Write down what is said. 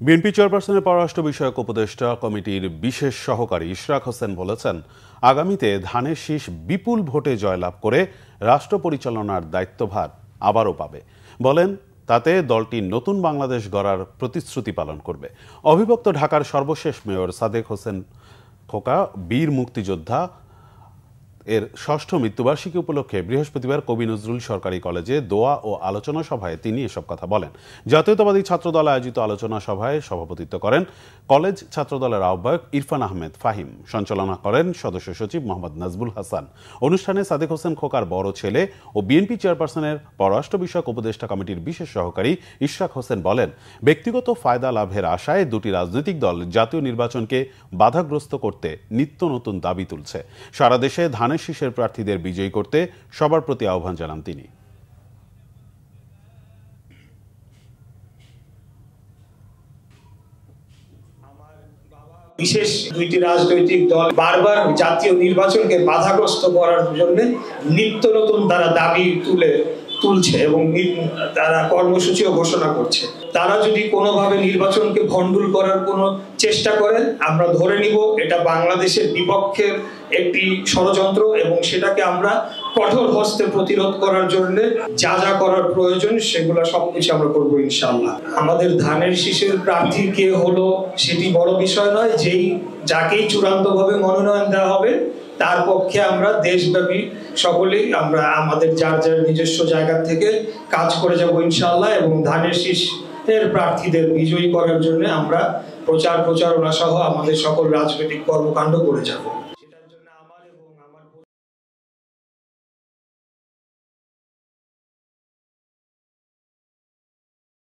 BNP চেয়ারপারসনের পররাষ্ট্র বিষয়ক উপদেষ্টা কমিটির বিশেষ সহকারী ইশরাক হোসেন বলেছেন, আগামীতে ধানের শীষ বিপুল ভোটে জয়লাভ করে রাষ্ট্র পরিচালনার দায়িত্বভার আবারও পাবে। বলেন, তাতে দলটি নতুন বাংলাদেশ গড়ার প্রতিশ্রুতি পালন করবে। অবিভক্ত ঢাকার সর্বশেষ মেয়র সাদেক হোসেন খোকা বীর মুক্তিযোদ্ধা এর ষষ্ঠ মৃত্যুবার্ষিকী উপলক্ষে বৃহস্পতিবার কবি নজরুল সরকারি কলেজে দোয়া ও আলোচনা সভায় তিনি এসব কথা বলেন। জাতীয়তাবাদী ছাত্রদল আয়োজিত আলোচনা সভায় সভাপতিত্ব করেন কলেজ ছাত্রদলের আহ্বায়ক ইরফান আহমেদ ফাহিম। সঞ্চালনা করেন সদস্য সচিব মোহাম্মদ নাজবুল হাসান। অনুষ্ঠানে সাদেক হোসেন খোকার বড় ছেলে ও বিএনপি চেয়ারপারসনের পররাষ্ট্র বিষয়ক উপদেষ্টা কমিটির বিশেষ সহকারী ইশরাক হোসেন বলেন, ব্যক্তিগত ফায়দা লাভের আশায় দুটি রাজনৈতিক দল জাতীয় নির্বাচনকে বাধাগ্রস্ত করতে নিত্য নতুন দাবি তুলছে। সারা দেশে ধানের শীষের প্রার্থীদের বিজয়ী করতে সবার প্রতি আহ্বান জানান তিনি। বিশেষ দুইটি রাজনৈতিক দল বারবার জাতীয় নির্বাচনকে বাধাগ্রস্ত করার জন্য নিত্য নতুন তারা দাবি তুলছে এবং তারা কর্মসূচিও ঘোষণা করছে। তারা যদি কোনোভাবে নির্বাচনকে ভণ্ডুল করার কোনো চেষ্টা করেন, আমরা ধরে নিব এটা বাংলাদেশের বিপক্ষের একটি ষড়যন্ত্র এবং সেটাকে আমরা কঠোর হস্তে প্রতিরোধ করার জন্য যা যা করার প্রয়োজন সেগুলো সবকিছু আমরা করবো ইনশাআল্লাহ। আমাদের ধানের শীষের প্রার্থী কে হলো সেটি বড় বিষয় নয়, যাকেই চূড়ান্তভাবে মনোনয়ন দেওয়া হবে তার পক্ষে আমরা দেশব্যাপী সকলেই আমরা আমাদের যার যার নিজস্ব জায়গা থেকে কাজ করে যাব ইনশাআল্লাহ এবং ধানের শীষের প্রার্থীদের বিজয়ী করার জন্য আমরা প্রচারণা সহ আমাদের সকল রাজনৈতিক কর্মকাণ্ড করে যাব।